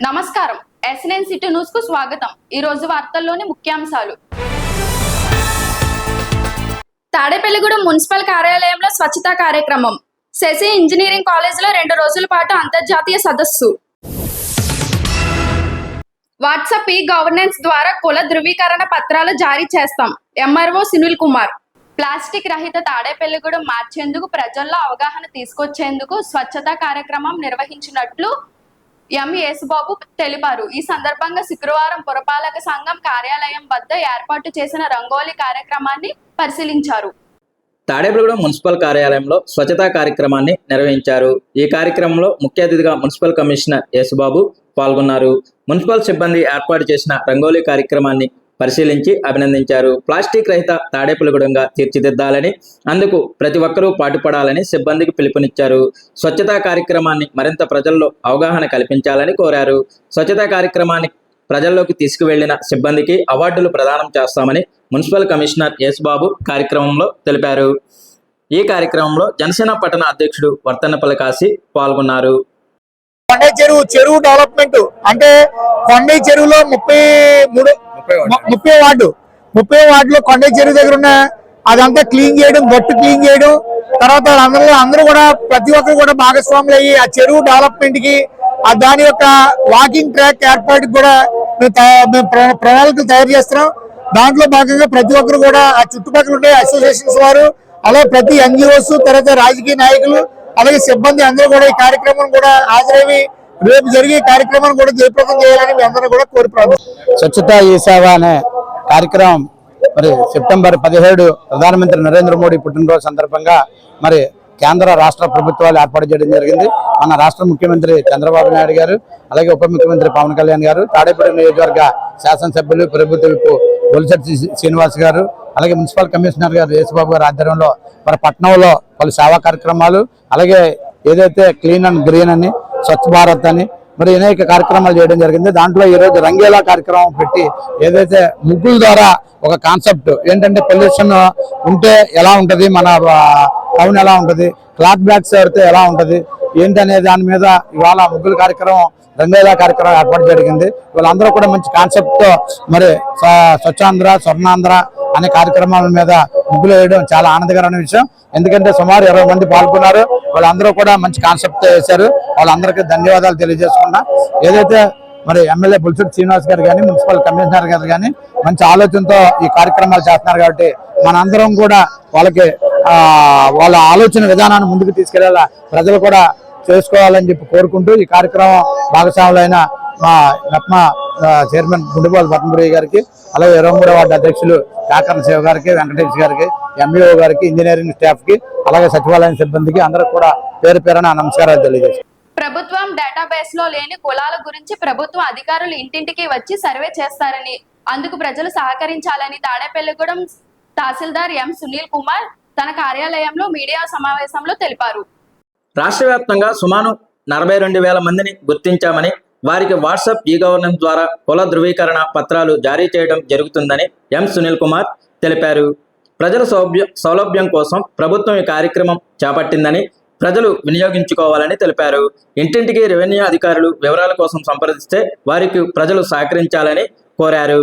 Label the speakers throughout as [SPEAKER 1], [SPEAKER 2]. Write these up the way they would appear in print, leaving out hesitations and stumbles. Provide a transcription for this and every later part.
[SPEAKER 1] నమస్కారం. S9 city news కు స్వాగతం. ఈ రోజు వార్తల్లోని ముఖ్యాంశాలు. తాడేపల్లిగూడెం మున్సిపల్ కార్యాలయంలో స్వచ్ఛతా కార్యక్రమం. శశి ఇంజనీరింగ్ కాలేజీలో 2 రోజుల పాటు అంతర్జాతీయ సదస్సు. వాట్సాప్ ఈ గవర్నెన్స్ ద్వారా కుల ధృవీకరణ పత్రాలు జారీ చేస్తాం. MRO సునీల్ కుమార్. ప్లాస్టిక్ రహిత తాడేపల్లిగూడెం మార్చేందుకు ప్రజల్లో అవగాహన తీసుకొచ్చేందుకు స్వచ్ఛతా కార్యక్రమం నిర్వహించినట్లు ఎం యేసుబాబు తెలిపారు. ఈ సందర్భంగా శుక్రవారం పురపాలక సంఘం కార్యాలయం వద్ద ఏర్పాటు చేసిన రంగోలీ కార్యక్రమాన్ని పరిశీలించారు.
[SPEAKER 2] తాడేపల్లిగూడెం మున్సిపల్ కార్యాలయంలో స్వచ్ఛతా కార్యక్రమాన్ని నిర్వహించారు. ఈ కార్యక్రమంలో ముఖ్య అతిథిగా మున్సిపల్ కమిషనర్ యేసుబాబు పాల్గొన్నారు. మున్సిపల్ సిబ్బంది ఏర్పాటు చేసిన రంగోలీ కార్యక్రమాన్ని పరిశీలించి అభినందించారు. ప్లాస్టిక్ రహిత తాడేపల్లిగూడెంగా తీర్చిదిద్దాలని, అందుకు ప్రతి ఒక్కరూ పాటుపడాలని సిబ్బందికి పిలుపునిచ్చారు. స్వచ్ఛతా కార్యక్రమాన్ని మరింత ప్రజల్లో అవగాహన కల్పించాలని కోరారు. స్వచ్ఛతా కార్యక్రమాన్ని ప్రజల్లోకి తీసుకువెళ్లిన సిబ్బందికి అవార్డులు ప్రదానం చేస్తామని మున్సిపల్ కమిషనర్ యేసుబాబు కార్యక్రమంలో తెలిపారు. ఈ కార్యక్రమంలో జనసేన పట్టణ అధ్యక్షుడు వర్తన్నపల్లి కాశీ పాల్గొన్నారు.
[SPEAKER 3] కొండై చెరువు డెవలప్మెంట్ అంటే కొండై చెరువులో 30 వార్డులో కొండై చెరువు దగ్గర ఉన్న అదంతా క్లీన్ చేయడం, గట్టు క్లీన్ చేయడం, తర్వాత అందరూ కూడా ప్రతి ఒక్కరు కూడా భాగస్వాములు అయ్యి ఆ చెరువు డెవలప్మెంట్ కి దాని యొక్క వాకింగ్ ట్రాక్ ఏర్పాటుకి కూడా మేము ప్రణాళికలు తయారు చేస్తున్నాం. దాంట్లో భాగంగా ప్రతి ఒక్కరు కూడా ఆ చుట్టుపక్కల ఉండే అసోసియేషన్స్ వారు, అలాగే ప్రతి NGOs, తర్వాత రాజకీయ నాయకులు, అలాగే సిబ్బంది అందరూ కూడా ఈ కార్యక్రమం కూడా హాజరయ్యి రేపు జరిగే కార్యక్రమాన్ని కూడా జయప్రదం చేయాలని మీ అందరూ కూడా కోరుతున్నాం.
[SPEAKER 4] స్వచ్ఛతా ఈ సేవ అనే కార్యక్రమం మరి సెప్టెంబర్ 17 ప్రధానమంత్రి నరేంద్ర మోడీ పుట్టినరోజు సందర్భంగా మరి కేంద్ర రాష్ట్ర ప్రభుత్వాలు ఏర్పాటు చేయడం జరిగింది. మన రాష్ట్ర ముఖ్యమంత్రి చంద్రబాబు నాయుడు గారు, అలాగే ఉప ముఖ్యమంత్రి పవన్ కళ్యాణ్ గారు, తాడేపల్లి నియోజకవర్గ శాసనసభ్యులు ప్రభుత్వ విప్పు బొలిశెట్టి శ్రీనివాస్ గారు, అలాగే మున్సిపల్ కమిషనర్ గారు యేసుబాబు గారి ఆధ్వర్యంలో మరి పట్టణంలో పలు సేవా కార్యక్రమాలు, అలాగే ఏదైతే క్లీన్ అండ్ గ్రీన్ అని, స్వచ్ఛ భారత్ అని మరి అనేక కార్యక్రమాలు చేయడం జరిగింది. దాంట్లో ఈరోజు రంగేలా కార్యక్రమం పెట్టి ఏదైతే ముగ్గుల ద్వారా ఒక కాన్సెప్ట్ ఏంటంటే పొల్యూషన్ ఉంటే ఎలా ఉంటుంది, మన టౌన్ ఎలా ఉంటుంది, క్లాత్ బ్యాగ్స్ ఆడితే ఎలా ఉంటుంది ఏంటనే దాని మీద ఇవాళ ముగ్గుల కార్యక్రమం, రంగేలా కార్యక్రమం ఏర్పాటు జరిగింది. వీళ్ళందరూ కూడా మంచి కాన్సెప్ట్ తో మరి స్వచ్ఛాంధ్ర, స్వర్ణాంధ్ర అనే కార్యక్రమాల మీద ముగ్గులు వేయడం చాలా ఆనందకరమైన విషయం. ఎందుకంటే సుమారు 20 మంది పాల్గొన్నారు. వాళ్ళందరూ కూడా మంచి కాన్సెప్ట్ వేశారు. వాళ్ళందరికీ ధన్యవాదాలు తెలియజేసుకున్నా. ఏదైతే మరి ఎమ్మెల్యే బొలిశెట్టి శ్రీనివాస్ గారు కానీ, మున్సిపల్ కమిషనర్ గారు కానీ మంచి ఆలోచనతో ఈ కార్యక్రమాలు చేస్తున్నారు కాబట్టి మనందరం కూడా వాళ్ళకి వాళ్ళ ఆలోచన విధానాన్ని ముందుకు తీసుకెళ్లేలా ప్రజలు కూడా చేసుకోవాలని చెప్పి కోరుకుంటూ ఈ కార్యక్రమం భాగస్వాములైన మా నప్మా చైర్మన్ గుండెపాల్ పద్మపురి గారికి, అలాగే 23వ వార్డు అధ్యక్షులు కాకరణ శివ గారికి, వెంకటేష్ గారికి, MBO గారికి, ఇంజనీరింగ్ స్టాఫ్ కి, అలాగే సచివాలయం సిబ్బందికి అందరికి కూడా పేరు పేరున నమస్కారాలు తెలియజేస్తాను.
[SPEAKER 1] ప్రభుత్వం డేటాబేస్ లో లేని కులాల గురించి ప్రభుత్వ అధికారులు ఇంటింటికి వచ్చి సర్వే చేస్తారని, అందుకు ప్రజలు సహకరించాలని తాడేపల్లిగూడెం తహసీల్దార్ ఎం సునీల్ కుమార్ తన కార్యాలయంలో మీడియా సమావేశంలో తెలిపారు.
[SPEAKER 2] రాష్ట్ర వ్యాప్తంగా సుమారు 42,000 మందిని గుర్తించామని, వారికి వాట్సాప్ ఈ గవర్నెన్స్ ద్వారా కుల ధృవీకరణ పత్రాలు జారీ చేయడం జరుగుతుందని ఎం సునీల్ కుమార్ తెలిపారు. ప్రజల సౌలభ్యం కోసం ప్రభుత్వం ఈ కార్యక్రమం చేపట్టిందని, ప్రజలు వినియోగించుకోవాలని తెలిపారు. ఇంటింటికి రెవెన్యూ అధికారులు వివరాల కోసం సంప్రదిస్తే వారికి ప్రజలు సహకరించాలని కోరారు.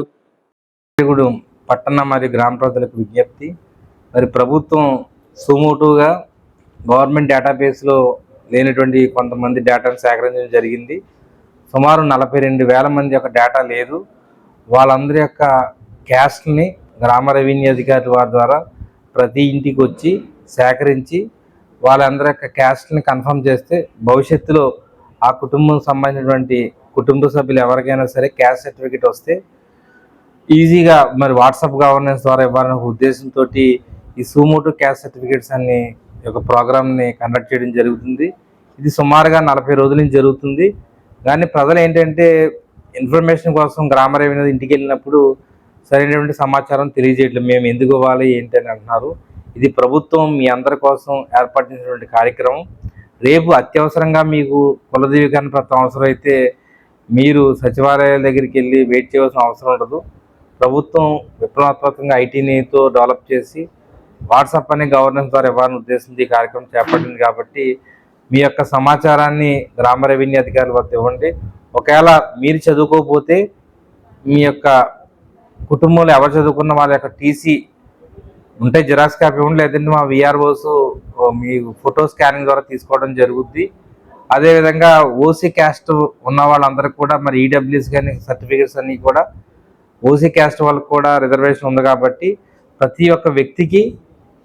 [SPEAKER 5] పట్టణ మరియు గ్రామ ప్రజలకు విజ్ఞప్తి, మరి ప్రభుత్వం సుమోటుగా గవర్నమెంట్ డేటాబేస్లో లేనటువంటి కొంతమంది డేటాను సేకరించడం జరిగింది. సుమారు 42,000 మంది యొక్క డేటా లేదు. వాళ్ళందరి యొక్క క్యాస్ట్ని గ్రామ రెవెన్యూ అధికారుల వారి ద్వారా ప్రతి ఇంటికి వచ్చి సేకరించి వాళ్ళందరి యొక్క క్యాస్ట్ని కన్ఫర్మ్ చేస్తే భవిష్యత్తులో ఆ కుటుంబం సంబంధించినటువంటి కుటుంబ సభ్యులు ఎవరికైనా సరే క్యాస్ట్ సర్టిఫికేట్ వస్తే ఈజీగా మరి వాట్సాప్ గవర్నెన్స్ ద్వారా ఇవ్వాలనే ఉద్దేశంతో ఈ సుమోటో క్యాస్ట్ సర్టిఫికేట్స్ అనే ఒక ప్రోగ్రామ్ని కండక్ట్ చేయడం జరుగుతుంది. ఇది సుమారుగా 40 రోజుల నుంచి జరుగుతుంది. కానీ ప్రజలు ఏంటంటే ఇన్ఫర్మేషన్ కోసం గ్రామ రెవెన్యూ ఇంటికి వెళ్ళినప్పుడు సరైనటువంటి సమాచారం తెలియజేయట్లేదు, మేము ఎందుకు ఇవ్వాలి ఏంటి అని అంటున్నారు. ఇది ప్రభుత్వం మీ అందరి కోసం ఏర్పాటు చేసినటువంటి కార్యక్రమం. రేపు అత్యవసరంగా మీకు కుల ధృవీకరణ పత్రం అవసరం అయితే మీరు సచివాలయాల దగ్గరికి వెళ్ళి వెయిట్ చేయవలసిన అవసరం ఉండదు. ప్రభుత్వం విప్లవాత్మకంగా ఐటీతో డెవలప్ చేసి వాట్సాప్ అనే గవర్నెన్స్ ద్వారా ఇవ్వాలని ఉద్దేశించి ఈ కార్యక్రమం చేపట్టింది. కాబట్టి మీ యొక్క సమాచారాన్ని గ్రామ రెవెన్యూ అధికారుల వద్ద ఇవ్వండి. ఒకవేళ మీరు చదువుకోకపోతే మీ యొక్క కుటుంబంలో ఎవరు చదువుకున్న వాళ్ళ యొక్క టీసీ ఉంటే జిరాక్స్ కాపీ ఉండి, లేదంటే మా విఆర్ఓస్ మీ ఫోటో స్కానింగ్ ద్వారా తీసుకోవడం జరుగుద్ది. అదేవిధంగా ఓసీ క్యాస్ట్ ఉన్న వాళ్ళందరికీ కూడా మరి ఈడబ్ల్యూఎస్ కానీ సర్టిఫికేట్స్ అన్నీ కూడా ఓసీ క్యాస్ట్ వాళ్ళకి కూడా రిజర్వేషన్ ఉంది కాబట్టి ప్రతి ఒక్క వ్యక్తికి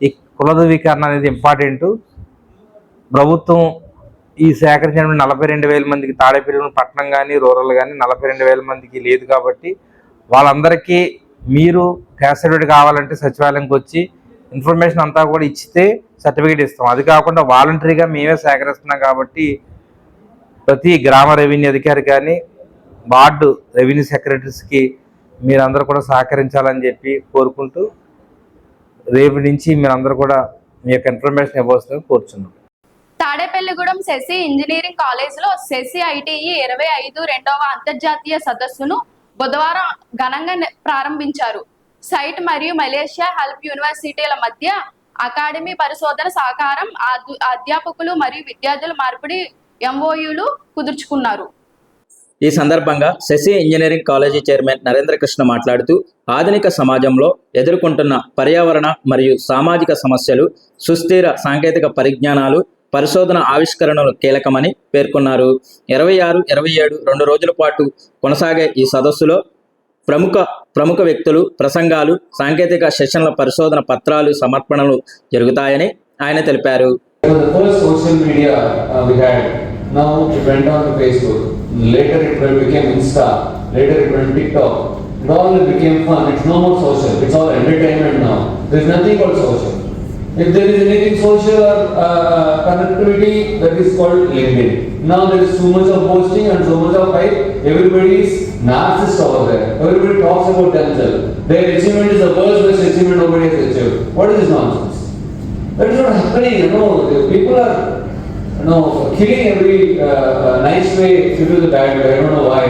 [SPEAKER 5] ఈ కుల ధృవీకరణ అనేది ఇంపార్టెంట్. ప్రభుత్వం ఈ సేకరించిన 42,000 మందికి తాడేపల్లి పట్టణం కానీ రూరల్ కానీ 42,000 మందికి లేదు కాబట్టి వాళ్ళందరికీ మీరు క్యాస్ట్ సర్టిఫికేట్ కావాలంటే సచివాలయంకి వచ్చి ఇన్ఫర్మేషన్ అంతా కూడా ఇచ్చితే సర్టిఫికేట్ ఇస్తాం. అది కాకుండా వాలంటరీగా మేమే సేకరిస్తున్నాం కాబట్టి ప్రతి గ్రామ రెవెన్యూ అధికారి కానీ వార్డు రెవెన్యూ సెక్రటరీస్కి మీరందరూ కూడా సహకరించాలని చెప్పి కోరుకుంటూ రేపు నుంచి మీరందరూ కూడా మీ యొక్క ఇన్ఫర్మేషన్ ఇవ్వాల్సిందిగా కోరుచున్నాం.
[SPEAKER 1] తాడేపల్లిగూడెం శశి ఇంజనీరింగ్ కాలేజీలో శశి ఐటీఈ 22వ అంతర్జాతీయ సదస్సును బుధవారం ఘనంగా ప్రారంభించారు. సైట్ మరియు మలేషియా హెల్ప్ యూనివర్సిటీల మధ్య అకాడమీ పరిశోధన సహకారం, అధ్యాపకులు మరియు విద్యార్థుల మార్పిడి ఎంఓయూలు కుదుర్చుకున్నారు.
[SPEAKER 2] ఈ సందర్భంగా Sashi engineering college chairman Narendra Krishna మాట్లాడుతూ ఆధునిక సమాజంలో ఎదుర్కొంటున్న పర్యావరణ మరియు సామాజిక సమస్యలు, సుస్థిర సాంకేతిక పరిజ్ఞానాలు, పరిశోధన ఆవిష్కరణలు కీలకమని పేర్కొన్నారు. 26, 27 2 రోజుల పాటు కొనసాగే ఈ సదస్సులో ప్రముఖ వ్యక్తులు ప్రసంగాలు, సాంకేతిక సెషన్ల పరిశోధన పత్రాలు సమర్పణలు జరుగుతాయని ఆయన తెలిపారు.
[SPEAKER 6] Now it went on to Facebook. Later it became Insta. Later it went TikTok. It all became fun. It's no more social. It's all entertainment now. There's nothing called social. If there is anything social or connectivity, that is called LinkedIn. Now there is too much of posting and so much of hype. Everybody is narcissist over there. Everybody talks about themselves. Their achievement is the worst best achievement nobody has achieved. What is this nonsense? That is not happening. People are killing every nice way to the bad way. I don't know why.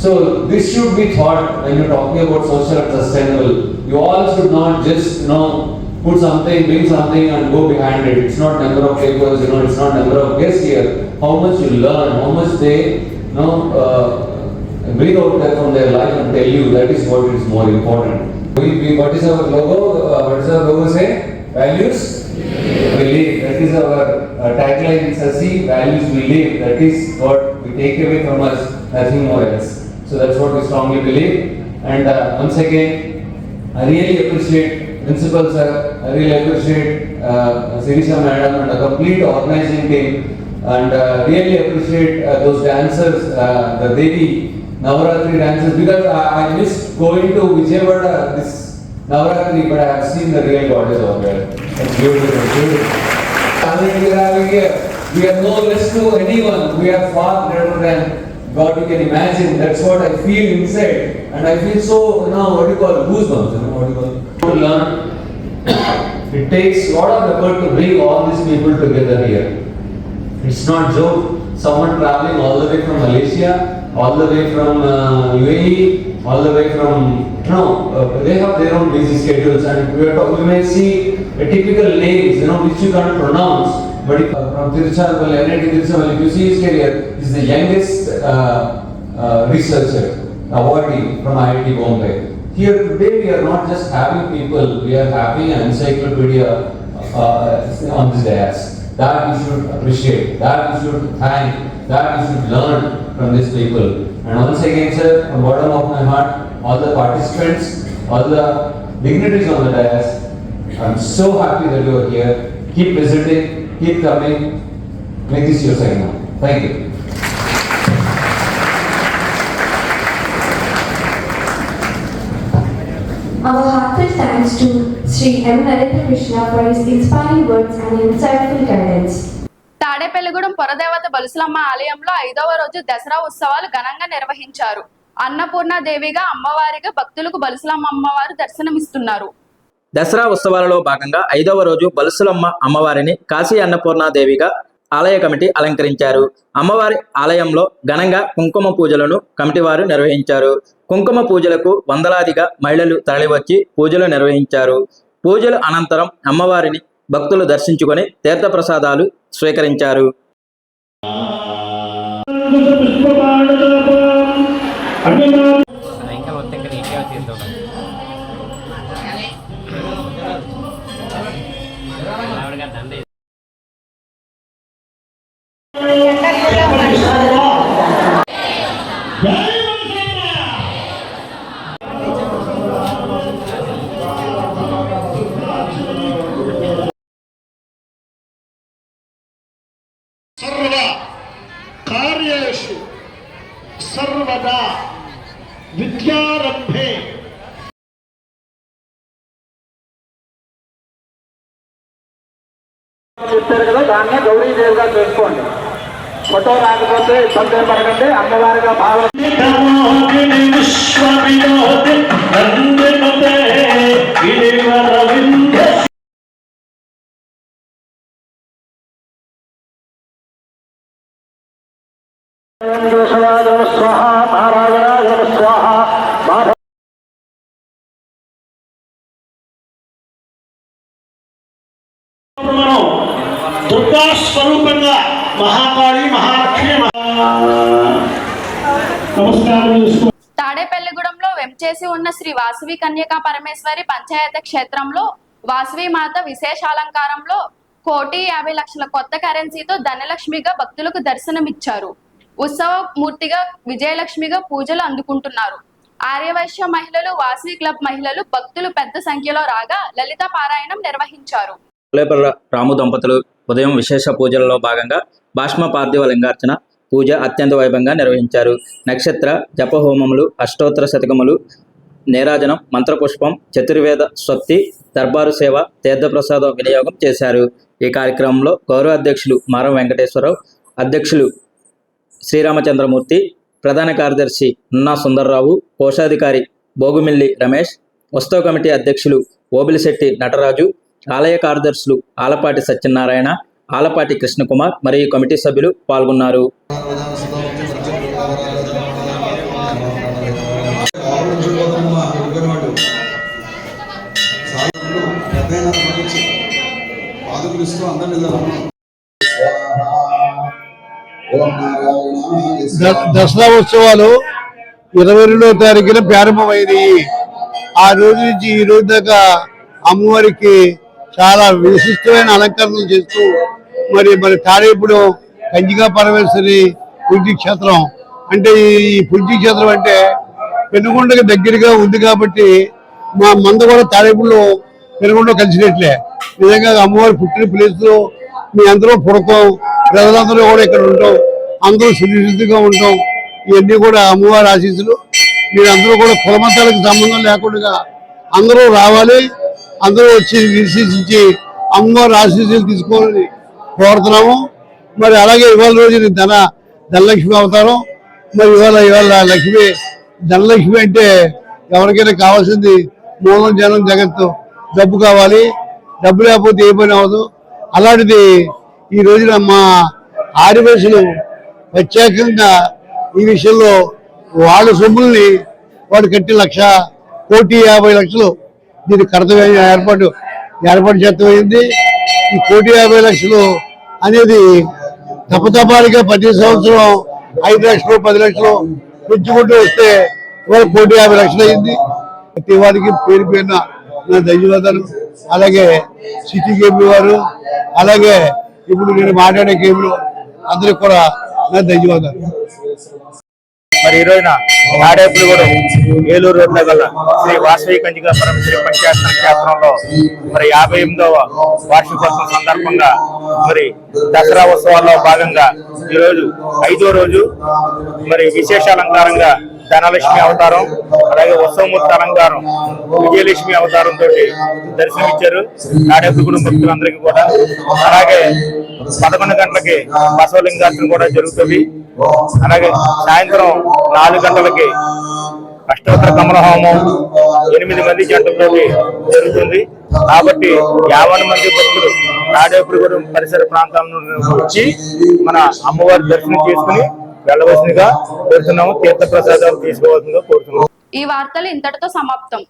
[SPEAKER 6] So this should be thought when you're talking about social and sustainable. You all should not just put something, bring something and go behind it. It's not number of papers, it's not number of guests here. How much you learn, how much they bring out that from their life and tell you, that is what is more important. What is our logo? What does our logo say? Values? Believe. That is our tagline in Sasi. Values we live. That is what we take away from us, nothing more else. So that's what we strongly believe. And once again, I really appreciate Principal Sir. I really appreciate Sirisha Madam and the complete organizing team. And really appreciate those dancers, the Devi Navaratri dancers. Because I missed going to Vijayawada this Navaratri, but I have seen the real goddess over there. It's beautiful, beautiful. We are having here. We are no less to anyone. We are far greater than God you can imagine. That's what I feel inside. And I feel so, goosebumps. To learn. It takes a lot of effort to bring all these people together here. It's not joke. Someone traveling all the way from Malaysia, all the way from UAE, all the way from, they have their own busy schedules, and we may see a typical names, which you can't pronounce, but from Tiruchirappalli, NIT Tiruchirappalli, if you see his career, he's the youngest researcher, awardee from IIT Bombay. Here today we are not just having people, we are having an encyclopedia on this dais. That you should appreciate, that you should thank, that you should learn from these people. And once again, sir, from the bottom of my heart, all the participants, all the dignitaries on the dais, I'm so happy that you are here. Keep visiting, keep coming. Make this your sign now. Thank you.
[SPEAKER 7] Our heartfelt thanks to Sri M. Narendra Krishna for his inspiring words and insightful guidance.
[SPEAKER 1] Tadepalligudem పొరదేవత Balusulamma ఆలయంలో 5వ రోజు దసరా ఉత్సవాలు ఘనంగా నిర్వహించారు. అన్నపూర్ణాదేవిగా అమ్మవారిగా భక్తులకు బలుసులమ్మ అమ్మవారు దర్శనమిస్తున్నారు.
[SPEAKER 2] దసరా ఉత్సవాలలో భాగంగా 5వ రోజు బలుసులమ్మ అమ్మవారిని కాశీ అన్నపూర్ణాదేవిగా ఆలయ కమిటీ అలంకరించారు. అమ్మవారి ఆలయంలో ఘనంగా కుంకుమ పూజలను కమిటీ వారు నిర్వహించారు. కుంకుమ పూజలకు వందలాదిగా మహిళలు తరలివచ్చి పూజలు నిర్వహించారు. పూజల అనంతరం అమ్మవారిని భక్తులు దర్శించుకొని తీర్థప్రసాదాలు స్వీకరించారు.
[SPEAKER 8] सर्व कार्येषु सर्वदा विद्यारंभे
[SPEAKER 3] చెప్పారు కదా, దాన్ని గౌరీదేవిగా చేసుకోండి. ఫోటో రాకపోతే ఇబ్బంది పడకండి, అమ్మవారిగా భావన. స్వాహ నారాయణ స్వాహ.
[SPEAKER 8] దుర్గా స్వరూపంగా మహాకాళి మహాలక్ష్మి నమస్కారం చేసుకో.
[SPEAKER 1] తాడేపల్లిగూడెంలో వెంచేసి ఉన్న శ్రీ వాసవి కన్యకా పరమేశ్వరి పంచాయత క్షేత్రంలో వాసవి మాత విశేషాలంకారంలో 1,50,00,000 కొత్త కరెన్సీతో ధనలక్ష్మిగా భక్తులకు దర్శనమిచ్చారు. ఉత్సవ మూర్తిగా విజయలక్ష్మిగా పూజలు అందుకుంటున్నారు. ఆర్యవైశ్య మహిళలు, వాసవి క్లబ్ మహిళలు, భక్తులు పెద్ద సంఖ్యలో రాగా లలిత పారాయణం నిర్వహించారు.
[SPEAKER 2] కొల్లేపర్ల రాము దంపతులు ఉదయం విశేష పూజలలో భాగంగా భాష్మ పార్థివ లింగార్చన పూజ అత్యంత వైభవంగా నిర్వహించారు. నక్షత్ర జపహోమములు, అష్టోత్తర శతకములు, నీరాజనం, మంత్రపుష్పం, చతుర్వేద స్వత్తి, దర్బారు సేవ, తీర్థప్రసాద వినియోగం చేశారు. ఈ కార్యక్రమంలో గౌరవ అధ్యక్షులు మారం వెంకటేశ్వరరావు, అధ్యక్షులు శ్రీరామచంద్రమూర్తి, ప్రధాన కార్యదర్శి నున్నా సుందర్రావు, కోశాధికారి బోగుమిల్లి రమేష్, ఉత్సవ కమిటీ అధ్యక్షులు ఓబిలిశెట్టి నటరాజు, ఆలయ కార్యదర్శులు ఆలపాటి సత్యనారాయణ, ఆలపాటి కృష్ణకుమార్ మరియు కమిటీ సభ్యులు పాల్గొన్నారు.
[SPEAKER 4] దసరా ఉత్సవాలు 22వ తారీఖున ప్రారంభమైనవి. ఆ రోజు నుంచి ఈ రోజు దాకా అమ్మవారికి చాలా విశిష్టమైన అలంకరణలు చేస్తూ మరి తాడేపుడు కంచికా పరమేశ్వరి పుణ్యక్షేత్రం అంటే ఈ పుణ్యక్షేత్రం అంటే పెనుగొండకి దగ్గరగా ఉంది కాబట్టి మా మంద కూడా తాడేపుడులో పెనుగొండ కలిసినట్లే. నిజంగా అమ్మవారి పుట్టిన ప్లేస్ లో మీ అందరూ పుడతాం, ప్రజలందరూ కూడా ఇక్కడ ఉంటాం, అందరూ సురక్షితంగా ఉంటాం. ఇవన్నీ కూడా అమ్మవారి ఆశీస్సులు. మీరందరూ కూడా కులమతాలకు సంబంధం లేకుండా అందరూ రావాలి, అందరూ వచ్చి విశేషించి అమ్మవారి ఆశీస్సులు తీసుకోవాలని కోరుతున్నాము. మరి అలాగే ఇవాళ రోజు ధనలక్ష్మి అవతారం. మరి ఇవాళ లక్ష్మి ధనలక్ష్మి అంటే ఎవరికైనా కావాల్సింది మూలం జనం జగత్తు. డబ్బు కావాలి, డబ్బు లేకపోతే ఏ పని అవ్వదు. అలాంటిది ఈ రోజున మా ఆదివాసులు ప్రత్యేకంగా ఈ విషయంలో వాళ్ళ సొమ్ముల్ని వాడు కట్టి 1,50,00,000 దీని కర్తవ్యం ఏర్పాటు చేతమైంది. ఈ 1,50,00,000 అనేది తప్పతపాలుగా ప్రతి సంవత్సరం 5 లక్షలు 10 లక్షలు పెంచుకుంటూ వస్తే ఇవాళ 1,50,00,000 అయింది. ప్రతి వారికి పేరు పేరున నా ధన్యవాదాలు. అలాగే సిటీ కేబుల్ వారు, అలాగే ఇప్పుడు నేను మాట్లాడే కేబుల్ అందరికి కూడా నా ధన్యవాదాలు.
[SPEAKER 3] మరి ఈ రోజున తాడేపల్లిగూడెం ఏలూరు రోడ్ల గల శ్రీ వాసవి కంచికా పరమేశ్వరి పంచాయత క్షేత్రంలో మరి 58వ వార్షికోత్సవం సందర్భంగా మరి దసరా ఉత్సవాల్లో భాగంగా ఈరోజు 5వ రోజు మరి విశేషాలంకారంగా ధనలక్ష్మి అవతారం, అలాగే ఉత్సవమూర్తి అలంకారం, విజయలక్ష్మి అవతారంతో దర్శనమిచ్చారు తాడేపల్లిగూడెం భక్తులందరికీ కూడా. అలాగే 11 గంటలకి బసవలింగార్చన కూడా జరుగుతుంది. అలాగే సాయంత్రం 4 గంటలకి అష్టోత్తర కమల హోమం 8 మంది జంటలతో జరుగుతుంది. కాబట్టి 50 మంది భక్తులు తాడేపల్లిగూడెం పరిసర ప్రాంతాల నుండి వచ్చి మన అమ్మవారి దర్శనం చేసుకుని వెళ్ళవలసిందిగా కోరుతున్నాము. తీర్థ ప్రసాదాలు తీసుకోవాల్సిందిగా కోరుతున్నాము.
[SPEAKER 1] ఈ వార్తలు ఇంతటితో సమాప్తం.